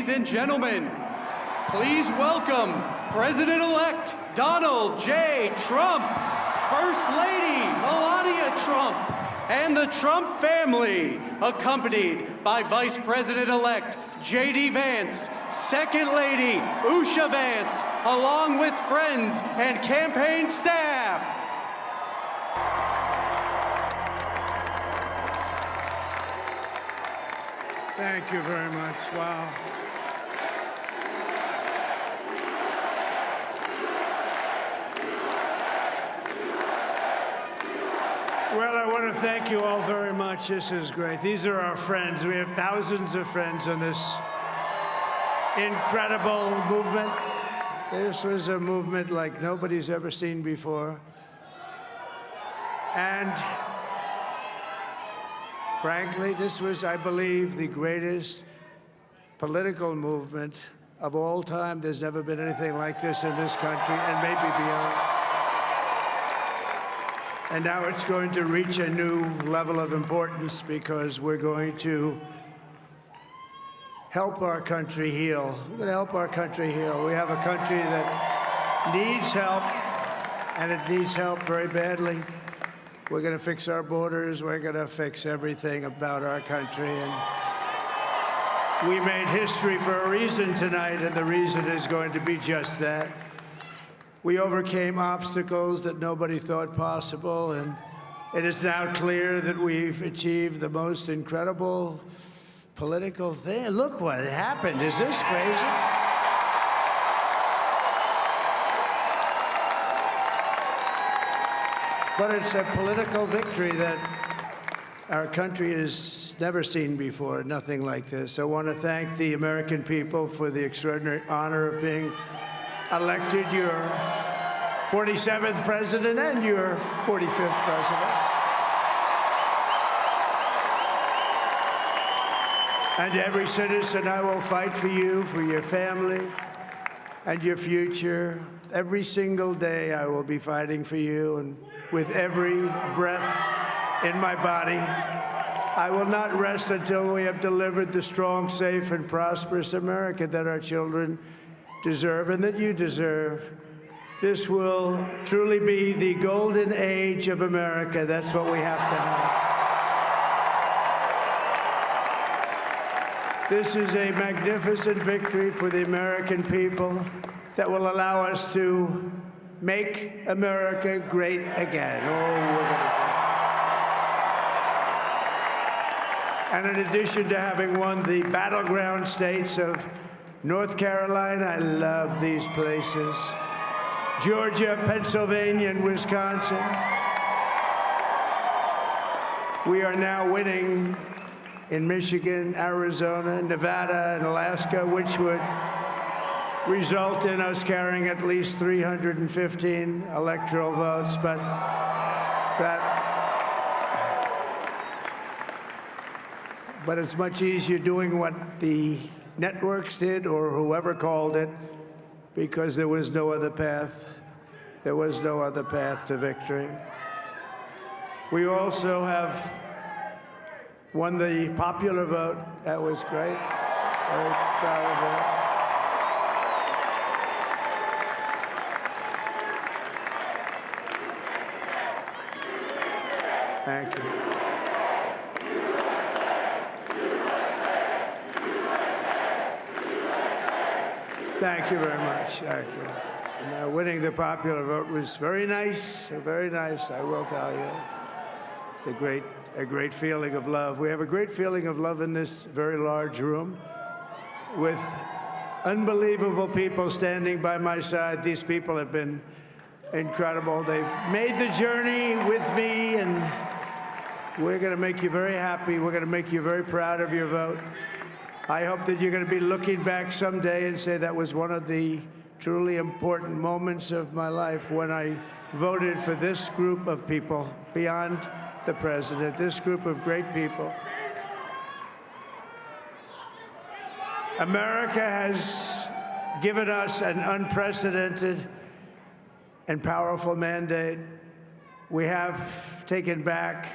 Ladies and gentlemen, please welcome President-elect Donald J. Trump, First Lady Melania Trump, and the Trump family, accompanied by Vice President-elect J.D. Vance, Second Lady Usha Vance, along with friends and campaign staff. Thank you very much. Wow. Well, I want to thank you all very much. This is great. These are our friends. We have thousands of friends on this incredible movement. This was a movement like nobody's ever seen before. And frankly, this was, I believe, the greatest political movement of all time. There's never been anything like this in this country, and maybe beyond. And now it's going to reach a new level of importance because we're going to help our country heal. We're going to help our country heal. We have a country that needs help, and it needs help very badly. We're going to fix our borders. We're going to fix everything about our country. And we made history for a reason tonight, and the reason is going to be just that. We overcame obstacles that nobody thought possible, and it is now clear that we've achieved the most incredible political thing. Look what happened. Is this crazy? But it's a political victory that our country has never seen before, nothing like this. I want to thank the American people for the extraordinary honor of being elected your 47th president and your 45th president. And every citizen, I will fight for you, for your family, and your future. Every single day, I will be fighting for you, and with every breath in my body, I will not rest until we have delivered the strong, safe, and prosperous America that our children deserve and that you deserve. This will truly be the golden age of America. That's what we have to have. This is a magnificent victory for the American people that will allow us to make America great again. And in addition to having won the battleground states of North Carolina, I love these places, Georgia, Pennsylvania, and Wisconsin, we are now winning in Michigan, Arizona, Nevada, and Alaska, which would result in us carrying at least 315 electoral votes, but it's much easier doing what the networks did or whoever called it, because there was no other path. There was no other path to victory. We also have won the popular vote. That was great. Very proud of that. Thank you. Thank you very much. Thank you. And, winning the popular vote was very nice, I will tell you. It's a great feeling of love. We have a great feeling of love in this very large room with unbelievable people standing by my side. These people have been incredible. They've made the journey with me, and we're going to make you very happy. We're going to make you very proud of your vote. I hope that you're going to be looking back someday and say that was one of the truly important moments of my life when I voted for this group of people beyond the president, this group of great people. America has given us an unprecedented and powerful mandate. We have taken back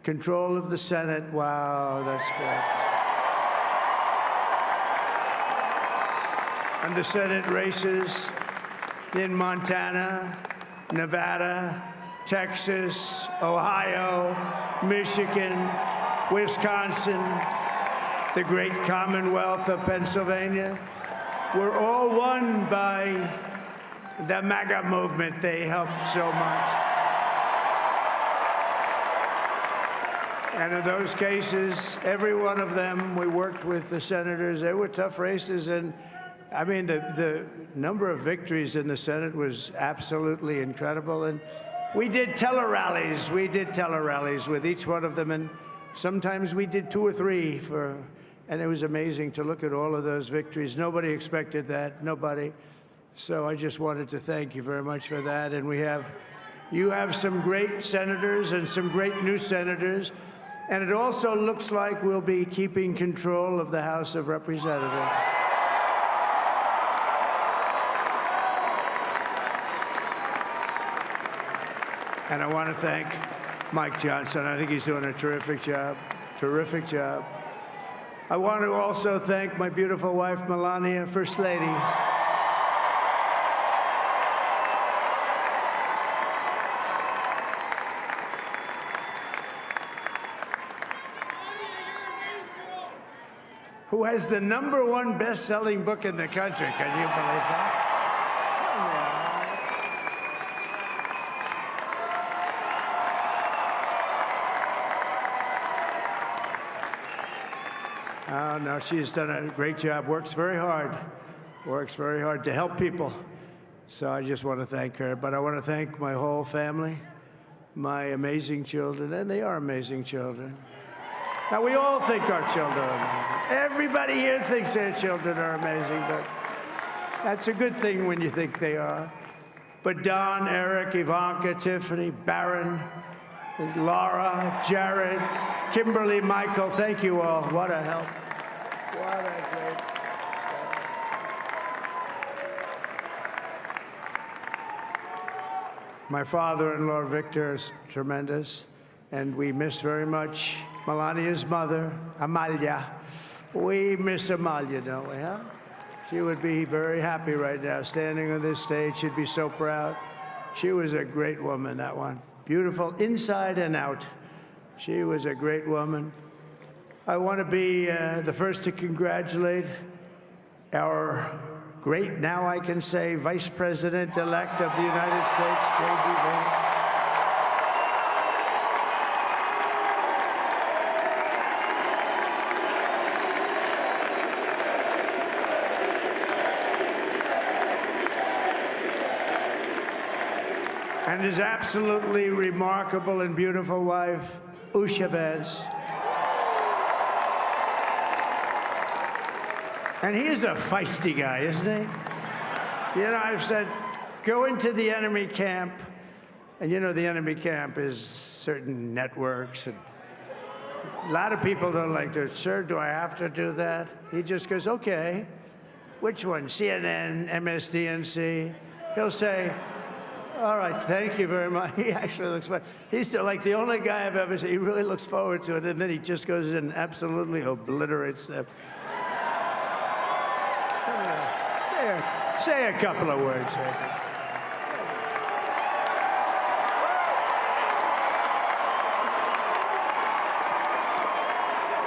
control of the Senate. Wow, that's good. on the Senate races in Montana, Nevada, Texas, Ohio, Michigan, Wisconsin, the great Commonwealth of Pennsylvania, were all won by the MAGA movement. They helped so much. And in those cases, every one of them, we worked with the senators. They were tough races. And I mean, the number of victories in the Senate was absolutely incredible. And we did tele-rallies. We did tele-rallies with each one of them. And sometimes we did 2 or 3 and it was amazing to look at all of those victories. Nobody expected that, nobody. So I just wanted to thank you very much for that. And you have some great senators and some great new senators. And it also looks like we'll be keeping control of the House of Representatives. And I want to thank Mike Johnson. I think he's doing a terrific job, terrific job. I want to also thank my beautiful wife, Melania, First Lady. Who has the #1 best-selling book in the country. Can you believe that? Oh, no, she's done a great job, works very hard to help people. So I just want to thank her. But I want to thank my whole family, my amazing children, and they are amazing children. Now, we all think our children are amazing. Everybody here thinks their children are amazing, but that's a good thing when you think they are. But Don, Eric, Ivanka, Tiffany, Barron, Laura, Jared, Kimberly, Michael, thank you all. What a help. What a great help. My father-in-law, Victor, is tremendous, and we miss very much Melania's mother, Amalia. We miss Amalia, don't we, huh? She would be very happy right now, standing on this stage. She'd be so proud. She was a great woman, that one. Beautiful inside and out. She was a great woman. I want to be the first to congratulate our great, now I can say, Vice President-elect of the United States, J.D. Vance. And his absolutely remarkable and beautiful wife, Usha Vance. And he is a feisty guy, isn't he? You know, I've said, go into the enemy camp, and you know the enemy camp is certain networks, and a lot of people don't like to, sir, do I have to do that? He just goes, okay, which one, CNN, MSDNC? He'll say, all right, thank you very much. He actually looks fun. He's like the only guy I've ever seen. He really looks forward to it, and then he just goes in and absolutely obliterates them. Say a couple of words.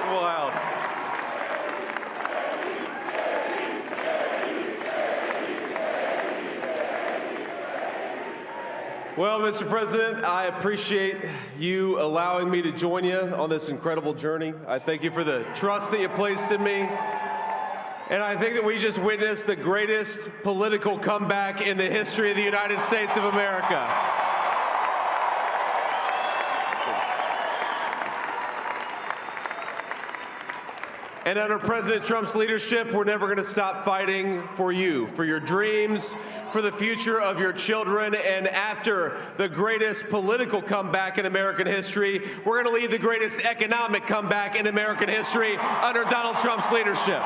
Wow. Well, Mr. President, I appreciate you allowing me to join you on this incredible journey. I thank you for the trust that you placed in me. And I think that we just witnessed the greatest political comeback in the history of the United States of America. And under President Trump's leadership, we're never going to stop fighting for you, for your dreams, for the future of your children. And after the greatest political comeback in American history, we're going to lead the greatest economic comeback in American history under Donald Trump's leadership.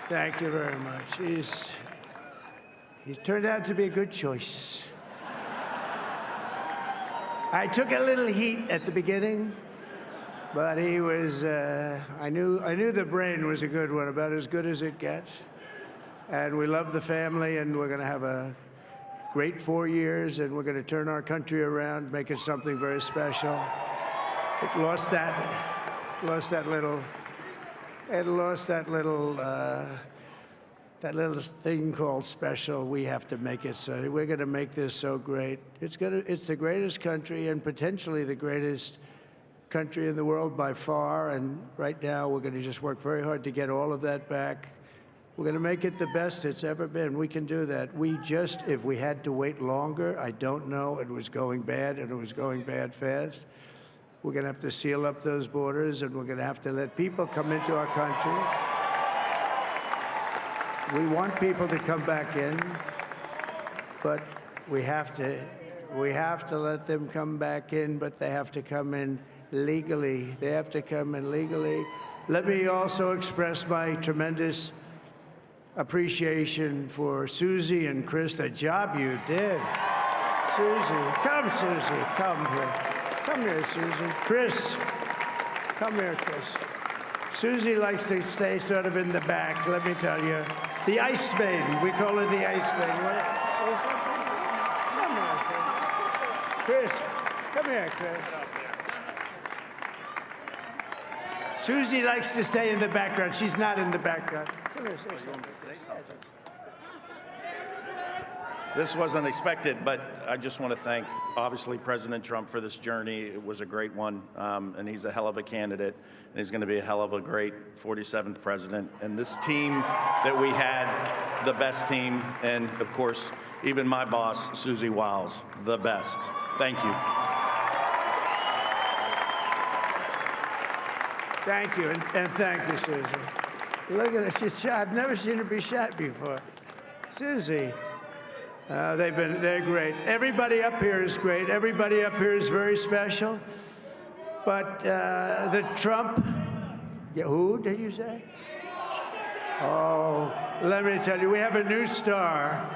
Thank you very much. He's turned out to be a good choice. I took a little heat at the beginning, but he was, I knew the brain was a good one, about as good as it gets. And we love the family, and we're going to have a great 4 years, and we're going to turn our country around, make it something very special. It lost that little thing called special. We have to make it so. We're going to make this so great. It's the greatest country and potentially the greatest country in the world by far. And right now, we're going to just work very hard to get all of that back. We're going to make it the best it's ever been. We can do that. If we had to wait longer, I don't know. It was going bad, and it was going bad fast. We're going to have to seal up those borders, and we're going to have to let people come into our country. We want people to come back in, but we have to let them come back in, but they have to come in legally. They have to come in legally. Let me also express my tremendous appreciation for Susie and Chris, the job you did. Susie, come here. Come here, Susie. Chris, come here, Chris. Susie likes to stay sort of in the back, let me tell you. The Ice Maiden, we call her the Ice Maiden. Come here, Chris. Come here, Chris. Susie likes to stay in the background. She's not in the background. Come here, say something. This wasn't expected, but I just want to thank, obviously, President Trump for this journey. It was a great one, and he's a hell of a candidate, and he's going to be a hell of a great 47th president. And this team that we had, the best team, and, of course, even my boss, Susie Wiles, the best. Thank you. Thank you, and thank you, Susie. Look at her. She's shy. I've never seen her be shy before. Susie. They're great. Everybody up here is great. Everybody up here is very special. But the Trump, who did you say? Oh, let me tell you, we have a new star.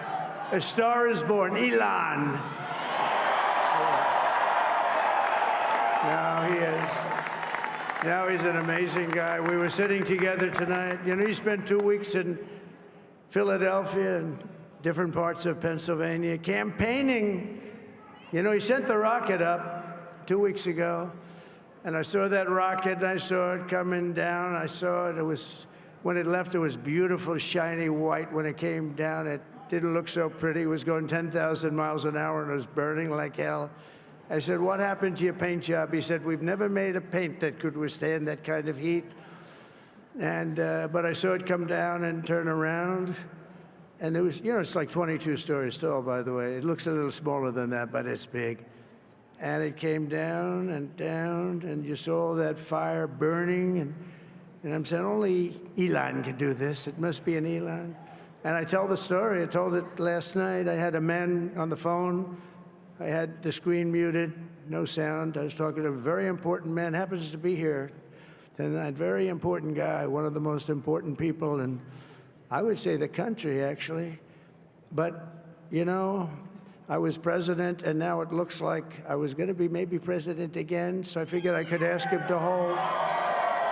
A star is born, Elon. Now he is. Now he's an amazing guy. We were sitting together tonight. You know, he spent 2 weeks in Philadelphia and different parts of Pennsylvania, campaigning. You know, he sent the rocket up 2 weeks ago, and I saw that rocket, and I saw it coming down. I saw it. It was, when it left, it was beautiful, shiny white. When it came down, it didn't look so pretty. It was going 10,000 miles an hour, and it was burning like hell. I said, what happened to your paint job? He said, we've never made a paint that could withstand that kind of heat. And, but I saw it come down and turn around. And it was, you know, it's like 22 stories tall, by the way. It looks a little smaller than that, but it's big. And it came down, and you saw all that fire burning. And I'm saying, only Elon can do this. It must be an Elon. And I tell the story. I told it last night. I had a man on the phone. I had the screen muted, no sound. I was talking to a very important man, happens to be here. And that very important guy, one of the most important people in, I would say, the country, actually. But, you know, I was president, and now it looks like I was going to be maybe president again, so I figured I could ask him to hold.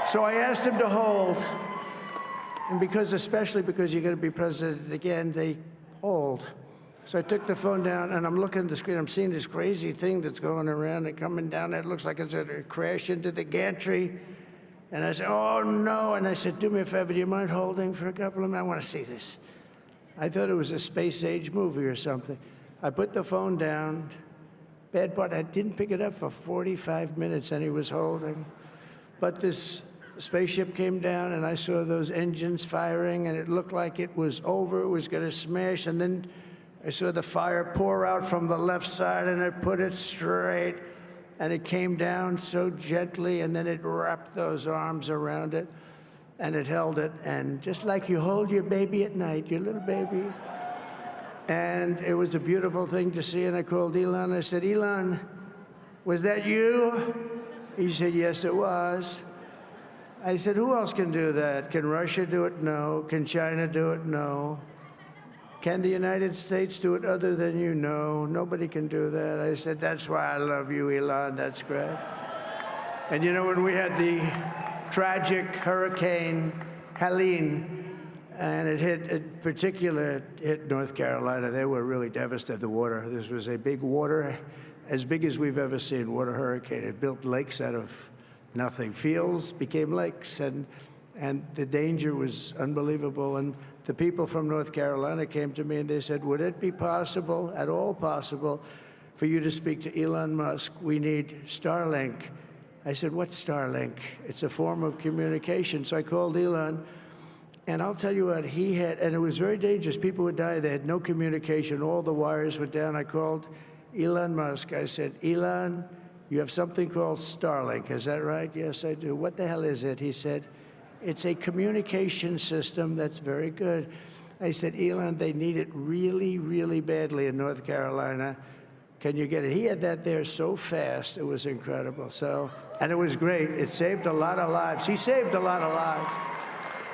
So I asked him to hold. And especially because you're going to be president again, they hold. So I took the phone down, and I'm looking at the screen. I'm seeing this crazy thing that's going around and coming down. It looks like it's going to crash into the gantry. And I said, oh, no. And I said, do me a favor, do you mind holding for a couple of minutes? I want to see this. I thought it was a space-age movie or something. I put the phone down. Bad part, I didn't pick it up for 45 minutes, and he was holding. But this spaceship came down, and I saw those engines firing, and it looked like it was over. It was going to smash. And then I saw the fire pour out from the left side, and I put it straight. And it came down so gently, and then it wrapped those arms around it, and it held it. And just like you hold your baby at night, your little baby. And it was a beautiful thing to see. And I called Elon. I said, Elon, was that you? He said, yes, it was. I said, who else can do that? Can Russia do it? No. Can China do it? No. can the United States do it other than you? No, nobody can do that. I said, that's why I love you, Elon. That's great. And you know, when we had the tragic Hurricane Helene, and it hit North Carolina, they were really devastated, the water. This was a big water, as big as we've ever seen, water hurricane. It built lakes out of nothing. Fields became lakes, and the danger was unbelievable. And the people from North Carolina came to me and they said, would it be possible, at all possible, for you to speak to Elon Musk? We need Starlink. I said, what's Starlink? It's a form of communication. So I called Elon, and I'll tell you what, he had, and it was very dangerous. People would die. They had no communication. All the wires were down. I called Elon Musk. I said, Elon, you have something called Starlink. Is that right? Yes, I do. What the hell is it? He said, it's a communication system that's very good. I said, Elon, they need it really, really badly in North Carolina. Can you get it? He had that there so fast. It was incredible. So, and it was great. It saved a lot of lives. He saved a lot of lives.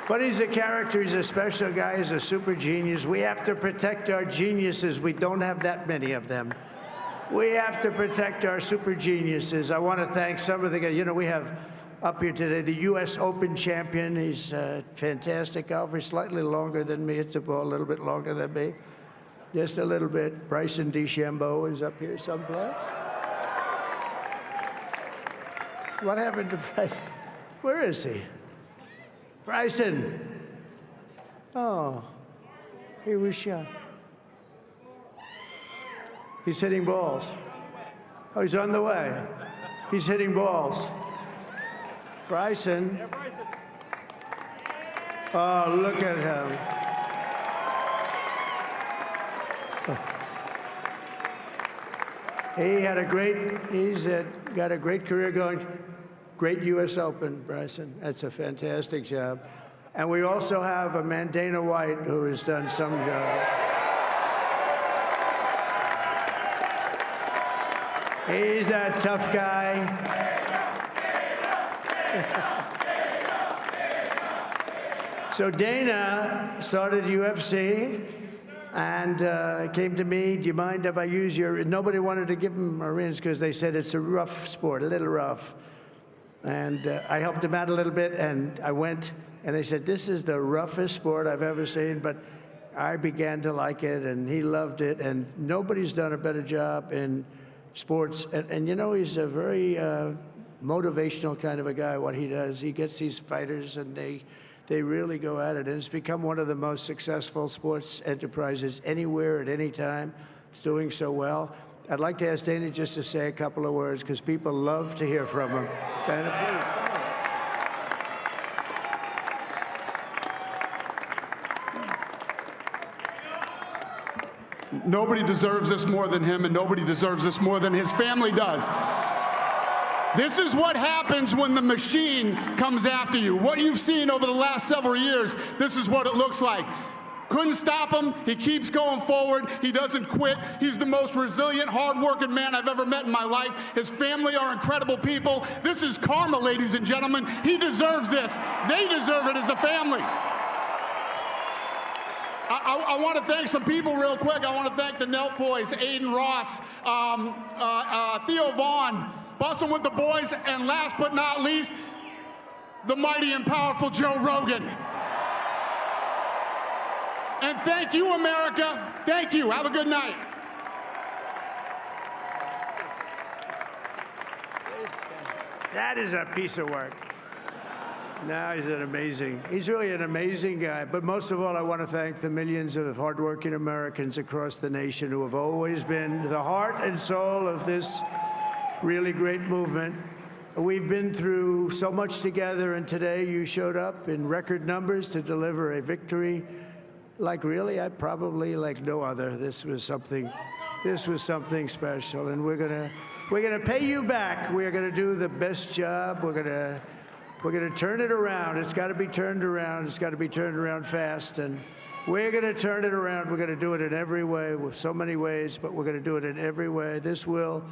But he's a character. He's a special guy. He's a super genius. We have to protect our geniuses. We don't have that many of them. We have to protect our super geniuses. I want to thank some of the guys. You know, we have up here today the U.S. Open champion. He's a fantastic golfer, slightly longer than me. Hits the ball a little bit longer than me. Just a little bit. Bryson DeChambeau is up here someplace. What happened to Bryson? Where is he? Bryson. Oh, he was shot. He's hitting balls. Oh, he's on the way. He's hitting balls. Bryson. Oh, look at him. He's got a great career going. Great U.S. Open, Bryson. That's a fantastic job. And we also have a man, Dana White, who has done some job. He's a tough guy. So Dana started UFC and came to me, do you mind if I use your, nobody wanted to give him a rinse because they said it's a rough sport, a little rough. And I helped him out a little bit, and I went, and they said, this is the roughest sport I've ever seen, but I began to like it, and he loved it, and nobody's done a better job in sports. And you know, he's a very motivational kind of a guy, what he does. He gets these fighters, and they really go at it, and it's become one of the most successful sports enterprises anywhere at any time. It's doing so well. I'd like to ask Dana just to say a couple of words, because people love to hear from him. Dana, please. Nobody deserves this more than him, and nobody deserves this more than his family does. This is what happens when the machine comes after you. What you've seen over the last several years, this is what it looks like. Couldn't stop him. He keeps going forward. He doesn't quit. He's the most resilient, hard-working man I've ever met in my life. His family are incredible people. This is karma, ladies and gentlemen. He deserves this. They deserve it as a family. I want to thank some people real quick. I want to thank the Nelk boys, Aiden Ross, Theo Vaughn, busting with the boys, and last but not least, the mighty and powerful Joe Rogan. And thank you, America. Thank you. Have a good night. That is a piece of work. No, he's really an amazing guy. But most of all, I want to thank the millions of hardworking Americans across the nation who have always been the heart and soul of this really great movement. We've been through so much together, and today you showed up in record numbers to deliver a victory like really, probably like no other. This was something special, and we're gonna pay you back. We're gonna do the best job. We're gonna turn it around. It's got to be turned around. It's got to be turned around fast, and we're gonna turn it around. We're gonna do it in every way, with so many ways, but we're gonna do it in every way. This will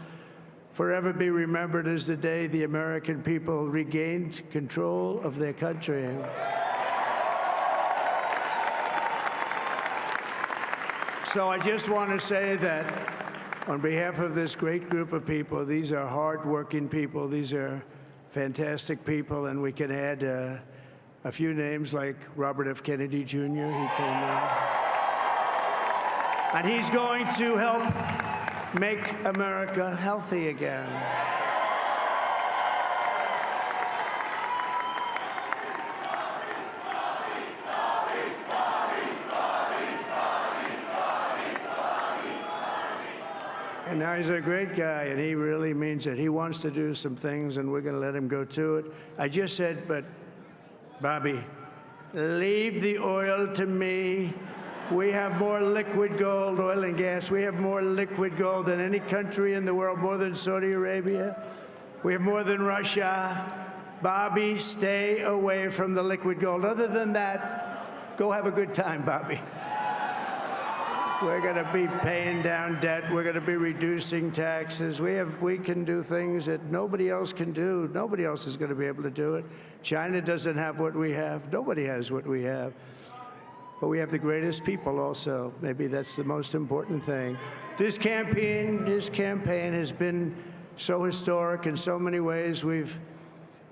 forever be remembered as the day the American people regained control of their country. So I just want to say that on behalf of this great group of people, these are hard-working people. These are fantastic people, and we can add a few names like Robert F. Kennedy Jr. He came in. And he's going to help make America healthy again. And now he's a great guy, and he really means it. He wants to do some things, and we're going to let him go to it. I just said, but, Bobby, leave the oil to me. We have more liquid gold, oil and gas. We have more liquid gold than any country in the world, more than Saudi Arabia. We have more than Russia. Bobby, stay away from the liquid gold. Other than that, go have a good time, Bobby. We're going to be paying down debt. We're going to be reducing taxes. We can do things that nobody else can do. Nobody else is going to be able to do it. China doesn't have what we have. Nobody has what we have. But we have the greatest people also. Maybe that's the most important thing. This campaign has been so historic in so many ways. We've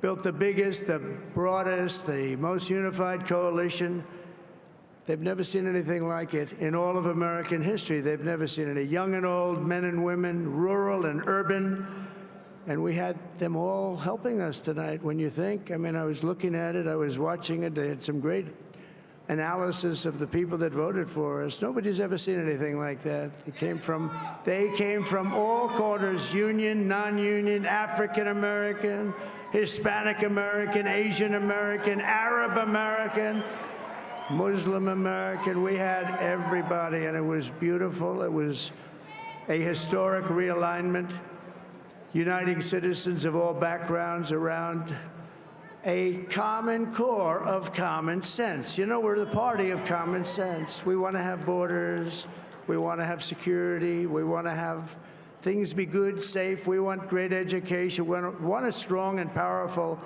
built the biggest, the broadest, the most unified coalition. They've never seen anything like it in all of American history. They've never seen it. Young and old, men and women, rural and urban. And we had them all helping us tonight. When you think, I mean, I was looking at it, I was watching it. They had some great analysis of the people that voted for us. Nobody's ever seen anything like that. They came from all corners, union, non-union, African American, Hispanic American, Asian American, Arab American, Muslim American. We had everybody, and it was beautiful. It was a historic realignment, uniting citizens of all backgrounds around a common core of common sense. You know, we're the party of common sense. We want to have borders. We want to have security. We want to have things be good, safe. We want great education. We want a strong and powerful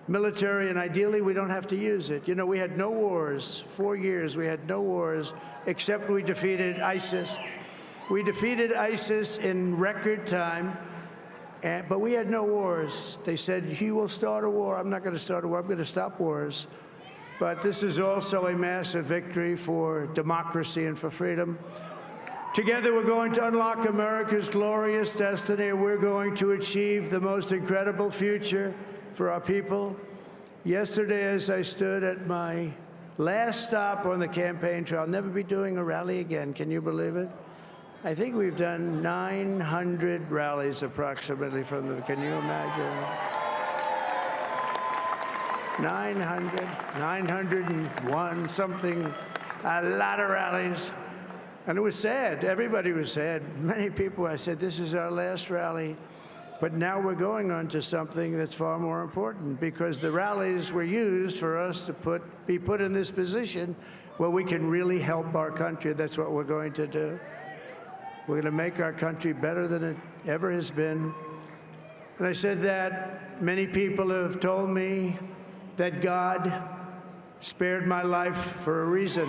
military, and ideally, we don't have to use it. You know, we had no wars. 4 years, we had no wars, except we defeated ISIS. We defeated ISIS in record time, but we had no wars. They said, he will start a war. I'm not going to start a war. I'm going to stop wars. But this is also a massive victory for democracy and for freedom. Together, we're going to unlock America's glorious destiny. We're going to achieve the most incredible future for our people. Yesterday, as I stood at my last stop on the campaign trail, I'll never be doing a rally again. Can you believe it? I think we've done 900 rallies approximately from them. Can you imagine? 901, something, a lot of rallies. And it was sad. Everybody was sad. Many people, I said, this is our last rally. But now we're going on to something that's far more important, because the rallies were used for us to be put in this position where we can really help our country. That's what we're going to do. We're going to make our country better than it ever has been. And I said that many people have told me that God spared my life for a reason.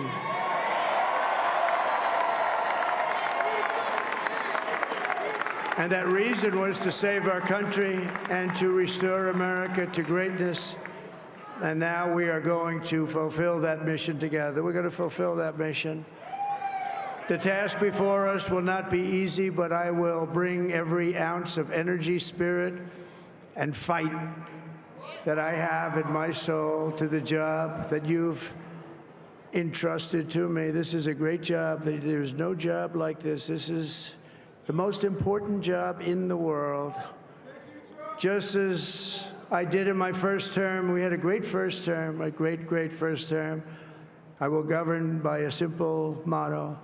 And that reason was to save our country and to restore America to greatness. And now we are going to fulfill that mission together. We're going to fulfill that mission. The task before us will not be easy, but I will bring every ounce of energy, spirit, and fight that I have in my soul to the job that you've entrusted to me. This is a great job. There's no job like this. This is the most important job in the world. Just as I did in my first term, we had a great first term, a great, great first term. I will govern by a simple motto: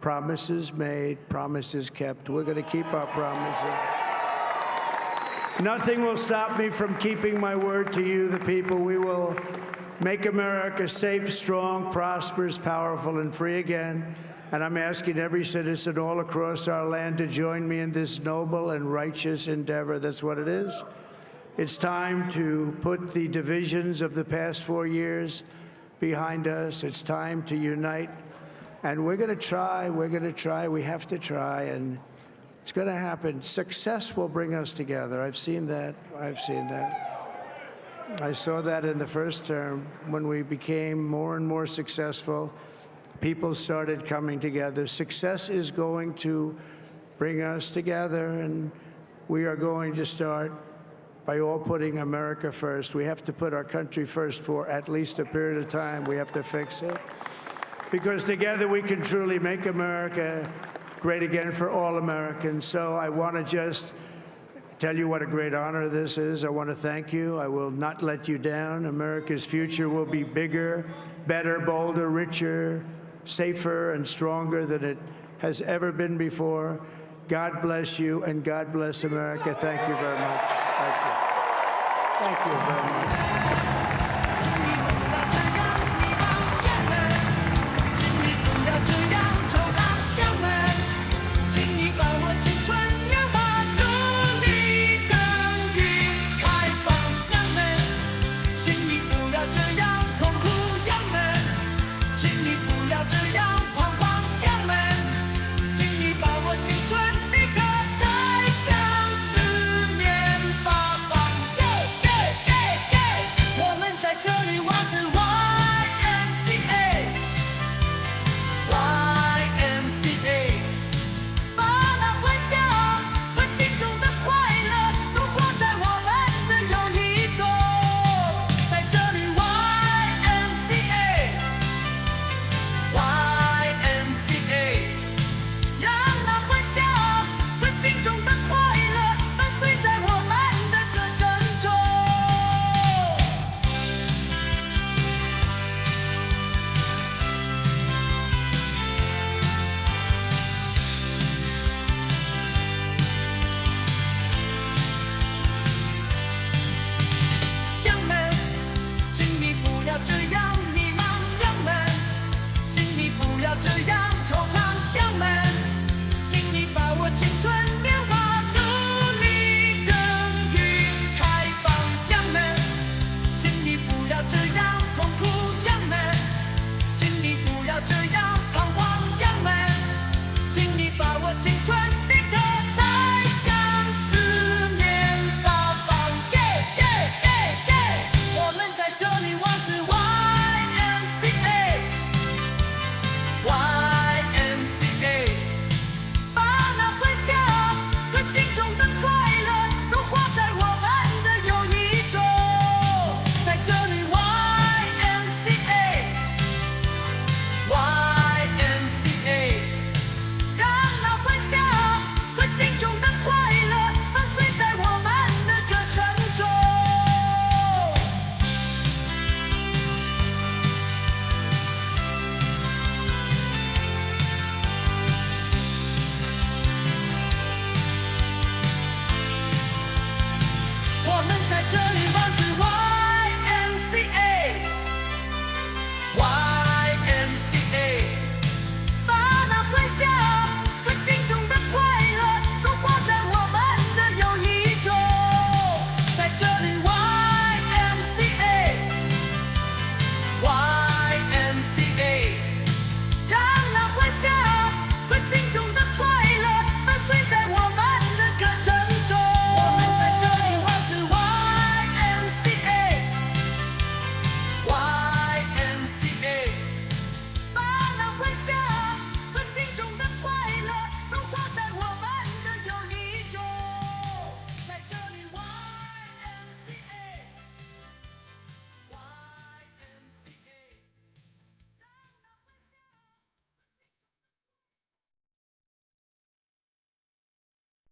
promises made, promises kept. We're going to keep our promises. Nothing will stop me from keeping my word to you, the people. We will make America safe, strong, prosperous, powerful, and free again. And I'm asking every citizen all across our land to join me in this noble and righteous endeavor. That's what it is. It's time to put the divisions of the past 4 years behind us. It's time to unite And we're going to try. We're going to try. We have to try. And it's going to happen. Success will bring us together. I've seen that. I've seen that. I saw that in the first term. When we became more and more successful, people started coming together. Success is going to bring us together, and we are going to start by all putting America first. We have to put our country first for at least a period of time. We have to fix it. Because together we can truly make America great again for all Americans. So I want to just tell you what a great honor this is. I want to thank you. I will not let you down. America's future will be bigger, better, bolder, richer, safer, and stronger than it has ever been before. God bless you, and God bless America. Thank you very much. Thank you. Thank you very much.